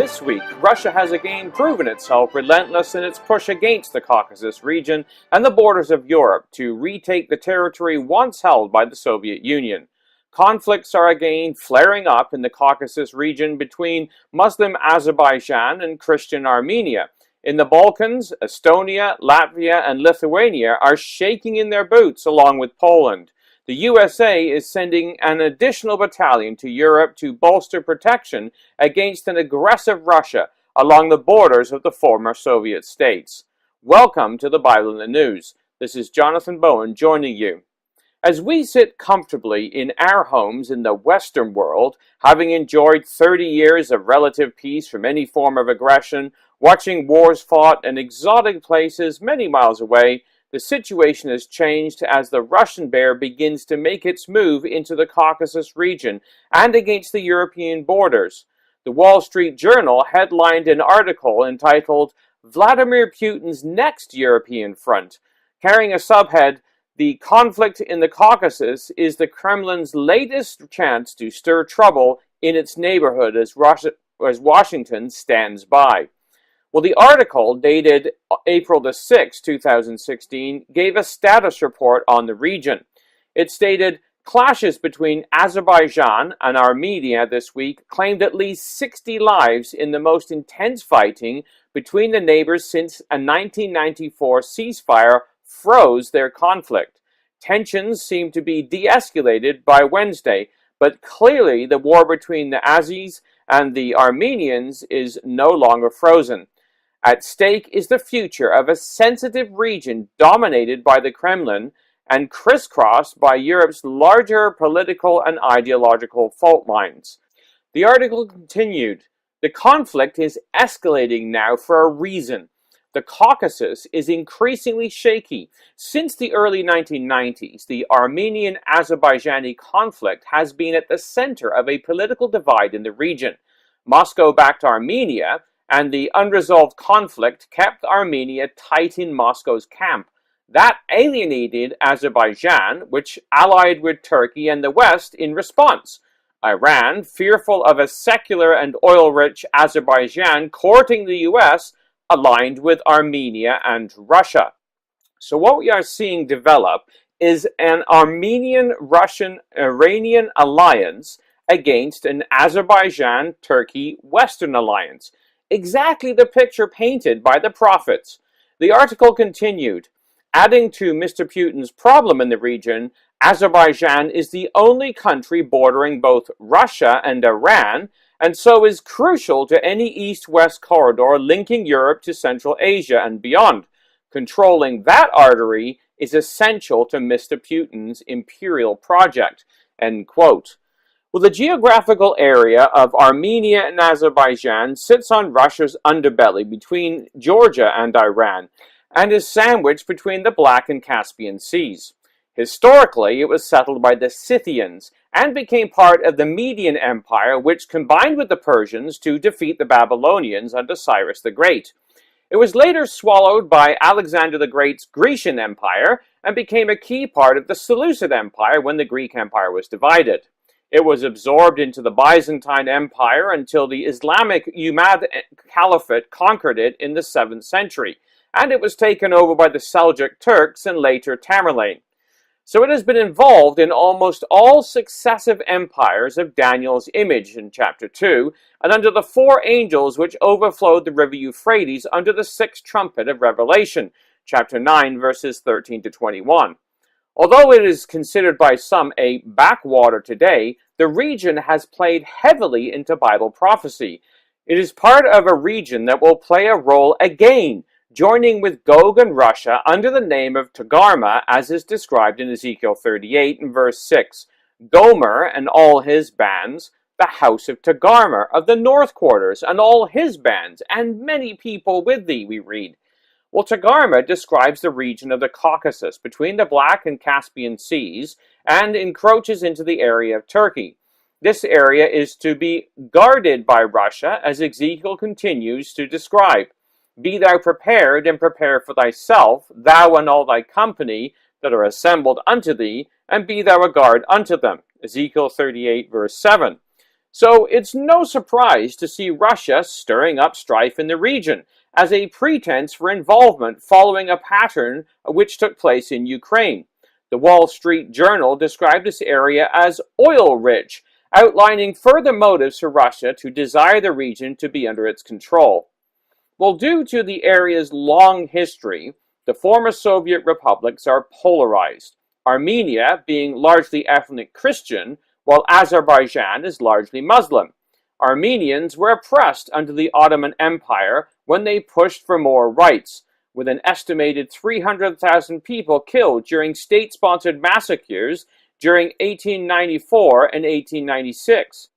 This week, Russia has again proven itself relentless in its push against the Caucasus region and the borders of Europe to retake the territory once held by the Soviet Union. Conflicts are again flaring up in the Caucasus region between Muslim Azerbaijan and Christian Armenia. In the Balkans, Estonia, Latvia, and Lithuania are shaking in their boots along with Poland. The USA is sending an additional battalion to Europe to bolster protection against an aggressive Russia along the borders of the former Soviet states. Welcome to the Bible in the News. This is Jonathan Bowen joining you. As we sit comfortably in our homes in the Western world, having enjoyed 30 years of relative peace from any form of aggression, watching wars fought in exotic places many miles away, the situation has changed as the Russian bear begins to make its move into the Caucasus region and against the European borders. The Wall Street Journal headlined an article entitled "Vladimir Putin's Next European Front," carrying a subhead, "The conflict in the Caucasus is the Kremlin's latest chance to stir trouble in its neighborhood as Washington stands by." Well, the article, dated April the 6th, 2016, gave a status report on the region. It stated, clashes between Azerbaijan and Armenia this week claimed at least 60 lives in the most intense fighting between the neighbors since a 1994 ceasefire froze their conflict. Tensions seem to be de-escalated by Wednesday, but clearly the war between the Azis and the Armenians is no longer frozen. At stake is the future of a sensitive region dominated by the Kremlin and crisscrossed by Europe's larger political and ideological fault lines. The article continued, "The conflict is escalating now for a reason. The Caucasus is increasingly shaky. Since the early 1990s, the Armenian-Azerbaijani conflict has been at the center of a political divide in the region. Moscow-backed Armenia and the unresolved conflict kept Armenia tight in Moscow's camp. That alienated Azerbaijan, which allied with Turkey and the West in response. Iran, fearful of a secular and oil-rich Azerbaijan courting the US, aligned with Armenia and Russia." So what we are seeing develop is an Armenian-Russian-Iranian alliance against an Azerbaijan-Turkey-Western alliance. Exactly the picture painted by the prophets. The article continued, adding to Mr. Putin's problem in the region, Azerbaijan is the only country bordering both Russia and Iran, and so is crucial to any east-west corridor linking Europe to Central Asia and beyond. Controlling that artery is essential to Mr. Putin's imperial project. End quote. Well, the geographical area of Armenia and Azerbaijan sits on Russia's underbelly between Georgia and Iran, and is sandwiched between the Black and Caspian Seas. Historically, it was settled by the Scythians, and became part of the Median Empire, which combined with the Persians to defeat the Babylonians under Cyrus the Great. It was later swallowed by Alexander the Great's Grecian Empire, and became a key part of the Seleucid Empire when the Greek Empire was divided. It was absorbed into the Byzantine Empire until the Islamic Umayyad Caliphate conquered it in the 7th century, and it was taken over by the Seljuk Turks and later Tamerlane. So it has been involved in almost all successive empires of Daniel's image in chapter 2, and under the 4 angels which overflowed the river Euphrates under the 6th trumpet of Revelation, chapter 9, verses 13 to 21. Although it is considered by some a backwater today, the region has played heavily into Bible prophecy. It is part of a region that will play a role again, joining with Gog and Russia under the name of Togarmah, as is described in Ezekiel 38 and verse 6. Gomer and all his bands, the house of Togarmah of the north quarters, and all his bands, and many people with thee, we read. Well, Togarmah describes the region of the Caucasus between the Black and Caspian Seas and encroaches into the area of Turkey. This area is to be guarded by Russia, as Ezekiel continues to describe. Be thou prepared, and prepare for thyself, thou and all thy company that are assembled unto thee, and be thou a guard unto them. Ezekiel 38, verse 7. So it's no surprise to see Russia stirring up strife in the region as a pretense for involvement following a pattern which took place in Ukraine. The Wall Street Journal described this area as oil-rich, outlining further motives for Russia to desire the region to be under its control. Well, due to the area's long history, the former Soviet republics are polarized, Armenia being largely ethnic Christian, while Azerbaijan is largely Muslim. Armenians were oppressed under the Ottoman Empire when they pushed for more rights, with an estimated 300,000 people killed during state-sponsored massacres during 1894 and 1896.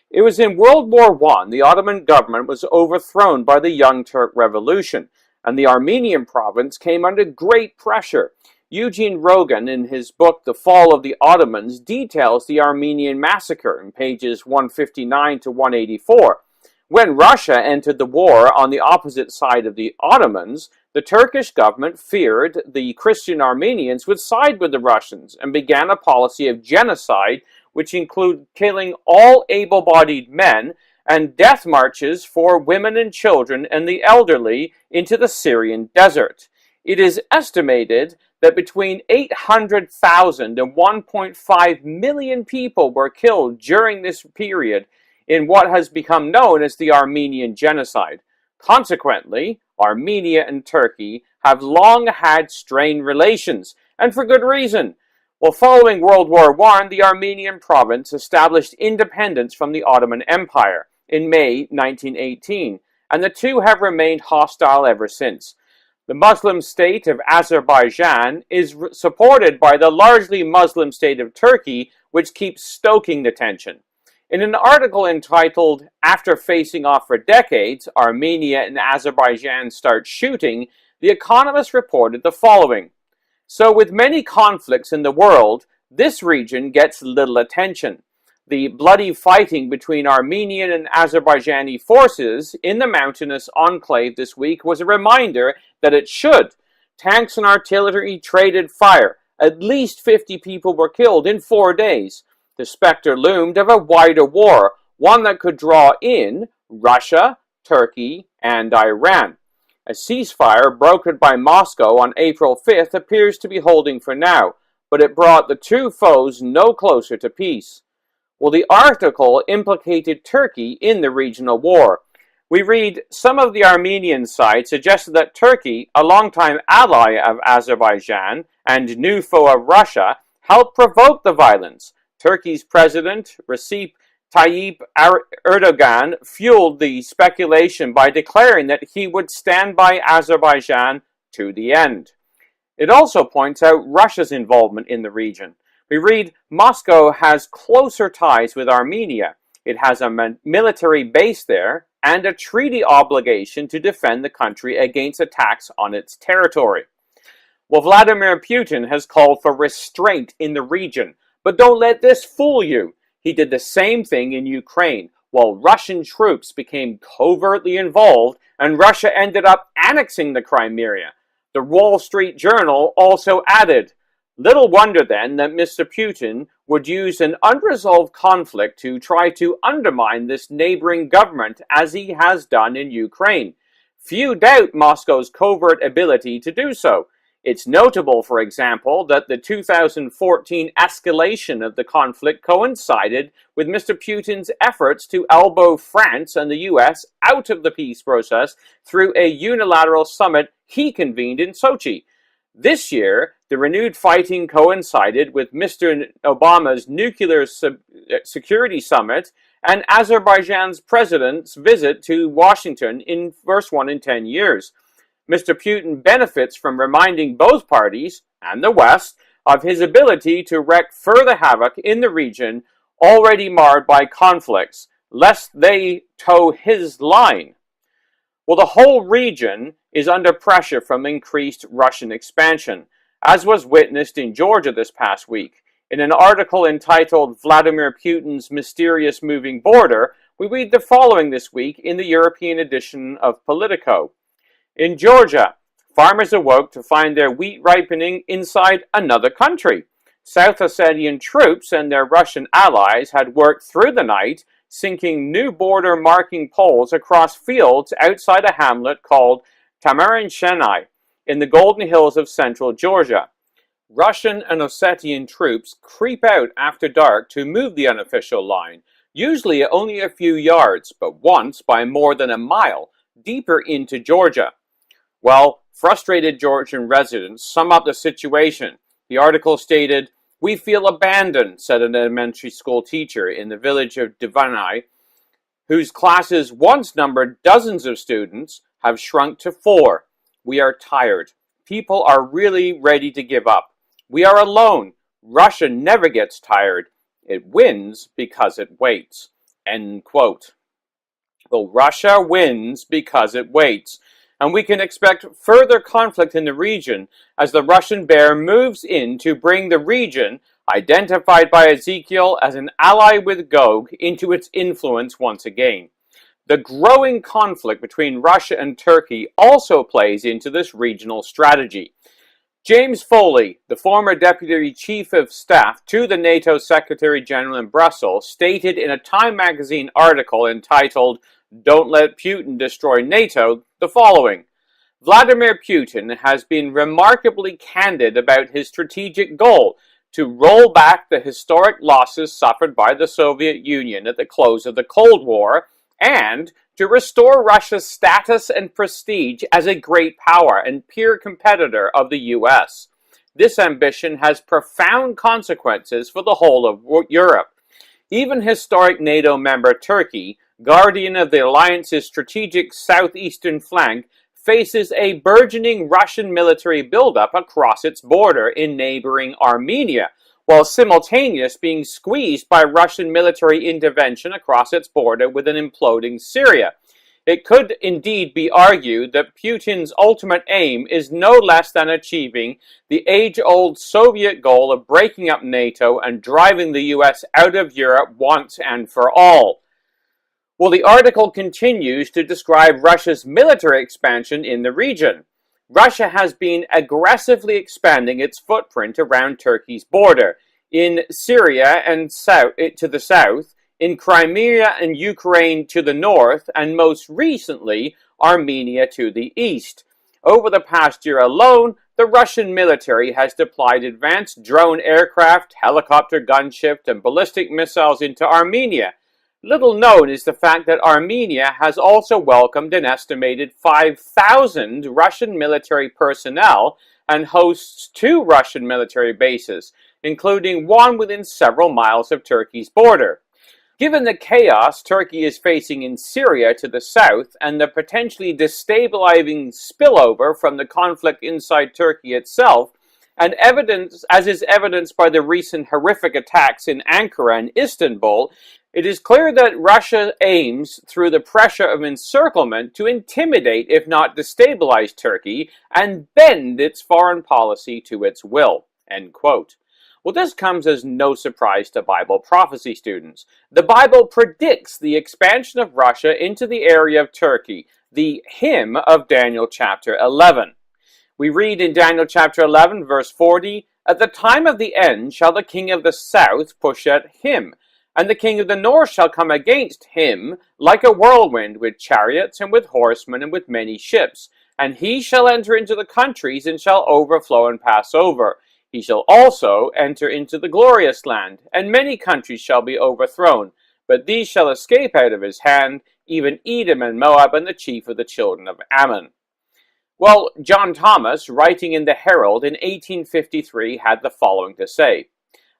It was in World War I the Ottoman government was overthrown by the Young Turk Revolution, and the Armenian province came under great pressure. Eugene Rogan, in his book The Fall of the Ottomans, details the Armenian massacre in pages 159 to 184. When Russia entered the war on the opposite side of the Ottomans, the Turkish government feared the Christian Armenians would side with the Russians and began a policy of genocide, which included killing all able-bodied men and death marches for women and children and the elderly into the Syrian desert. It is estimated that between 800,000 and 1.5 million people were killed during this period in what has become known as the Armenian Genocide. Consequently, Armenia and Turkey have long had strained relations, and for good reason. Well, following World War I, the Armenian province established independence from the Ottoman Empire in May 1918, and the two have remained hostile ever since. The Muslim state of Azerbaijan is supported by the largely Muslim state of Turkey, which keeps stoking the tension. In an article entitled, "After Facing Off for Decades, Armenia and Azerbaijan Start Shooting," The Economist reported the following. So with many conflicts in the world, this region gets little attention. The bloody fighting between Armenian and Azerbaijani forces in the mountainous enclave this week was a reminder that it should. Tanks and artillery traded fire. At least 50 people were killed in 4 days. The specter loomed of a wider war, one that could draw in Russia, Turkey, and Iran. A ceasefire brokered by Moscow on April 5th appears to be holding for now, but it brought the two foes no closer to peace. Well, the article implicated Turkey in the regional war. We read, some of the Armenian side suggested that Turkey, a longtime ally of Azerbaijan and new foe of Russia, helped provoke the violence. Turkey's president, Recep Tayyip Erdogan, fueled the speculation by declaring that he would stand by Azerbaijan to the end. It also points out Russia's involvement in the region. We read, Moscow has closer ties with Armenia. It has a military base there and a treaty obligation to defend the country against attacks on its territory. Well, Vladimir Putin has called for restraint in the region, but don't let this fool you. He did the same thing in Ukraine, while Russian troops became covertly involved and Russia ended up annexing the Crimea. The Wall Street Journal also added, little wonder then that Mr. Putin would use an unresolved conflict to try to undermine this neighboring government as he has done in Ukraine. Few doubt Moscow's covert ability to do so. It's notable, for example, that the 2014 escalation of the conflict coincided with Mr. Putin's efforts to elbow France and the US out of the peace process through a unilateral summit he convened in Sochi. This year, the renewed fighting coincided with Mr. Obama's nuclear security summit and Azerbaijan's president's visit to Washington in first one in 10 years. Mr. Putin benefits from reminding both parties, and the West, of his ability to wreak further havoc in the region already marred by conflicts, lest they toe his line. Well, the whole region is under pressure from increased Russian expansion, as was witnessed in Georgia this past week. In an article entitled Vladimir Putin's Mysterious Moving Border, we read the following this week in the European edition of Politico. In Georgia, farmers awoke to find their wheat ripening inside another country. South Ossetian troops and their Russian allies had worked through the night sinking new border marking poles across fields outside a hamlet called Tamarin in the Golden Hills of central Georgia. Russian and Ossetian troops creep out after dark to move the unofficial line, usually only a few yards, but once by more than a mile, deeper into Georgia. Well, frustrated Georgian residents sum up the situation. The article stated, "We feel abandoned," said an elementary school teacher in the village of Divanai, whose classes once numbered dozens of students have shrunk to 4. "We are tired. People are really ready to give up. We are alone. Russia never gets tired. It wins because it waits." End quote. Well, Russia wins because it waits, and we can expect further conflict in the region as the Russian bear moves in to bring the region, identified by Ezekiel as an ally with Gog, into its influence once again. The growing conflict between Russia and Turkey also plays into this regional strategy. James Foley, the former Deputy Chief of Staff to the NATO Secretary General in Brussels, stated in a Time magazine article entitled "Don't Let Putin Destroy NATO" the following: "Vladimir Putin has been remarkably candid about his strategic goal to roll back the historic losses suffered by the Soviet Union at the close of the Cold War and to restore Russia's status and prestige as a great power and peer competitor of the US. This ambition has profound consequences for the whole of Europe. Even historic NATO member Turkey, guardian of the alliance's strategic southeastern flank, faces a burgeoning Russian military buildup across its border in neighboring Armenia, while simultaneously being squeezed by Russian military intervention across its border with an imploding Syria. It could indeed be argued that Putin's ultimate aim is no less than achieving the age-old Soviet goal of breaking up NATO and driving the US out of Europe once and for all." Well, the article continues to describe Russia's military expansion in the region. Russia has been aggressively expanding its footprint around Turkey's border, in Syria and to the south, in Crimea and Ukraine to the north, and most recently, Armenia to the east. Over the past year alone, the Russian military has deployed advanced drone aircraft, helicopter gunship, and ballistic missiles into Armenia. Little known is the fact that Armenia has also welcomed an estimated 5,000 Russian military personnel and hosts 2 Russian military bases, including one within several miles of Turkey's border. Given the chaos Turkey is facing in Syria to the south and the potentially destabilizing spillover from the conflict inside Turkey itself, and as is evidenced by the recent horrific attacks in Ankara and Istanbul, it is clear that Russia aims, through the pressure of encirclement, to intimidate, if not destabilize, Turkey and bend its foreign policy to its will. End quote. Well, this comes as no surprise to Bible prophecy students. The Bible predicts the expansion of Russia into the area of Turkey, the hymn of Daniel chapter 11. We read in Daniel chapter 11, verse 40, "At the time of the end shall the king of the south push at him, and the king of the north shall come against him like a whirlwind, with chariots and with horsemen and with many ships. And he shall enter into the countries and shall overflow and pass over. He shall also enter into the glorious land, and many countries shall be overthrown. But these shall escape out of his hand, even Edom and Moab and the chief of the children of Ammon." Well, John Thomas, writing in the Herald in 1853, had the following to say: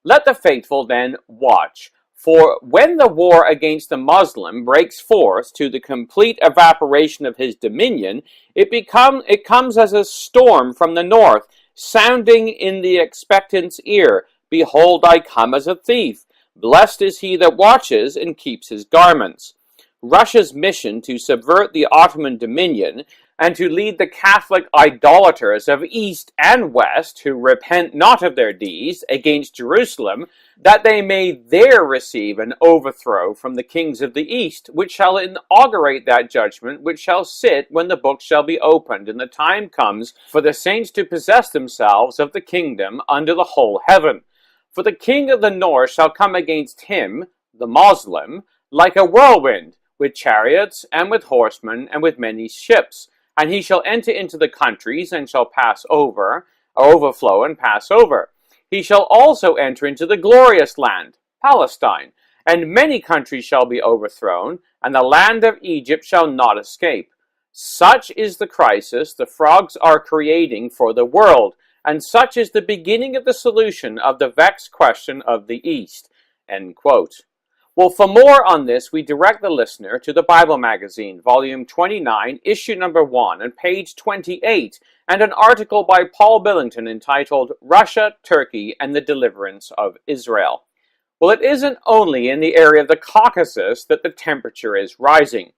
"Let the faithful then watch. For when the war against the Muslim breaks forth to the complete evaporation of his dominion, it comes as a storm from the north, sounding in the expectant's ear, 'Behold, I come as a thief. Blessed is he that watches and keeps his garments.'" Russia's mission to subvert the Ottoman dominion and to lead the Catholic idolaters of East and West, who repent not of their deeds, against Jerusalem, that they may there receive an overthrow from the kings of the East, which shall inaugurate that judgment which shall sit when the book shall be opened, and the time comes for the saints to possess themselves of the kingdom under the whole heaven. For the king of the north shall come against him, the Moslem, like a whirlwind, with chariots, and with horsemen, and with many ships. And he shall enter into the countries, and shall pass over, or overflow and pass over. He shall also enter into the glorious land, Palestine, and many countries shall be overthrown, and the land of Egypt shall not escape. Such is the crisis the frogs are creating for the world, and such is the beginning of the solution of the vexed question of the East." End quote. Well, for more on this, we direct the listener to the Bible Magazine, Volume 29, Issue number 1, and page 28, and an article by Paul Billington entitled "Russia, Turkey, and the Deliverance of Israel." Well, it isn't only in the area of the Caucasus that the temperature is rising.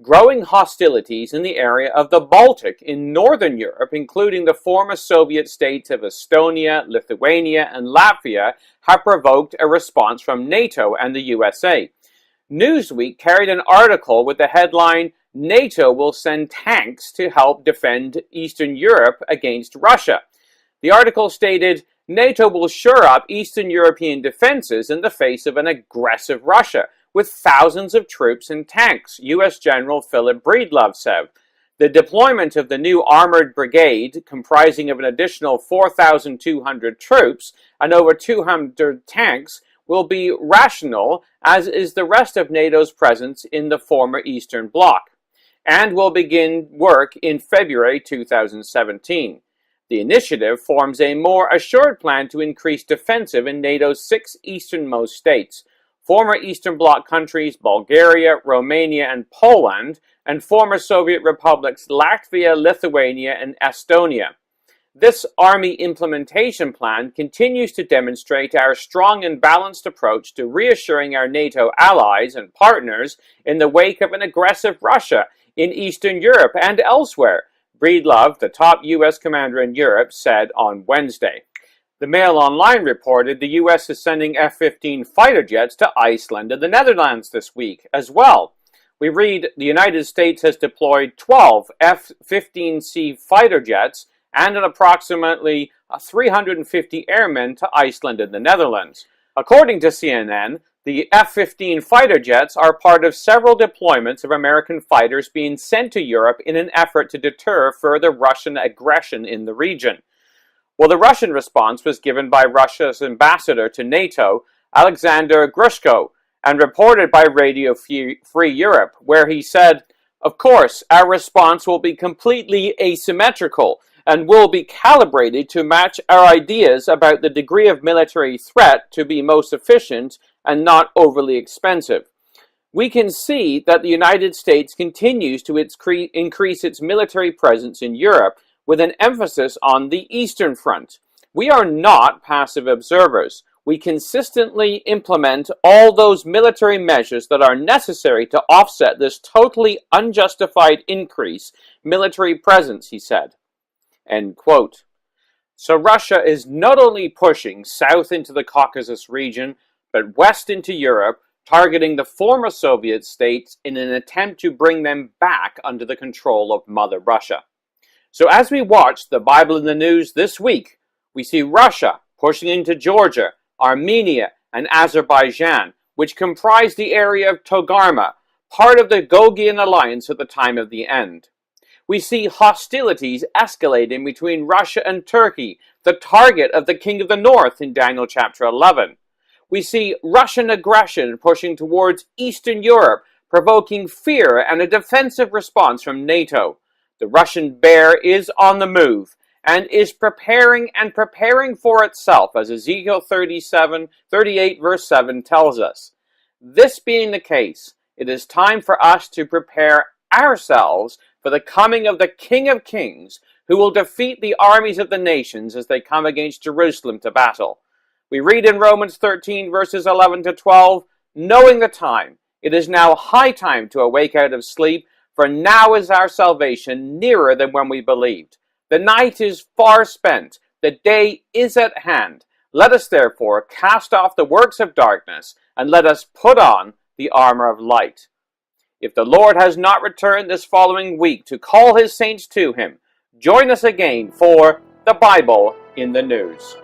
Growing hostilities in the area of the Baltic in Northern Europe, including the former Soviet states of Estonia, Lithuania, and Latvia, have provoked a response from NATO and the USA. Newsweek carried an article with the headline, "NATO will send tanks to help defend Eastern Europe against Russia." The article stated, "NATO will shore up Eastern European defenses in the face of an aggressive Russia, with thousands of troops and tanks," U.S. General Philip Breedlove said. The deployment of the new armored brigade, comprising of an additional 4,200 troops and over 200 tanks, will be rational, as is the rest of NATO's presence in the former Eastern Bloc, and will begin work in February 2017. The initiative forms a more assured plan to increase defensive in NATO's 6 easternmost states, former Eastern Bloc countries Bulgaria, Romania, and Poland, and former Soviet republics Latvia, Lithuania, and Estonia. This Army implementation plan continues to demonstrate our strong and balanced approach to reassuring our NATO allies and partners in the wake of an aggressive Russia in Eastern Europe and elsewhere, Breedlove, the top U.S. commander in Europe, said on Wednesday. The Mail Online reported the U.S. is sending F-15 fighter jets to Iceland and the Netherlands this week as well. We read the United States has deployed 12 F-15C fighter jets and an approximately 350 airmen to Iceland and the Netherlands. According to CNN, the F-15 fighter jets are part of several deployments of American fighters being sent to Europe in an effort to deter further Russian aggression in the region. Well, the Russian response was given by Russia's ambassador to NATO, Alexander Grushko, and reported by Radio Free Europe, where he said, "Of course, our response will be completely asymmetrical and will be calibrated to match our ideas about the degree of military threat to be most efficient and not overly expensive. We can see that the United States continues to increase its military presence in Europe with an emphasis on the Eastern Front. We are not passive observers. We consistently implement all those military measures that are necessary to offset this totally unjustified military presence," he said. End quote. So Russia is not only pushing south into the Caucasus region, but west into Europe, targeting the former Soviet states in an attempt to bring them back under the control of Mother Russia. So as we watch the Bible in the News this week, we see Russia pushing into Georgia, Armenia, and Azerbaijan, which comprise the area of Togarma, part of the Gogian alliance at the time of the end. We see hostilities escalating between Russia and Turkey, the target of the King of the North in Daniel chapter 11. We see Russian aggression pushing towards Eastern Europe, provoking fear and a defensive response from NATO. The Russian bear is on the move and is preparing for itself, as Ezekiel 38 verse 7 tells us. This being the case, it is time for us to prepare ourselves for the coming of the King of Kings, who will defeat the armies of the nations as they come against Jerusalem to battle. We read in Romans 13 verses 11 to 12, "Knowing the time, it is now high time to awake out of sleep, for now is our salvation nearer than when we believed. The night is far spent, the day is at hand. Let us therefore cast off the works of darkness, and let us put on the armor of light." If the Lord has not returned this following week to call his saints to him, join us again for the Bible in the News.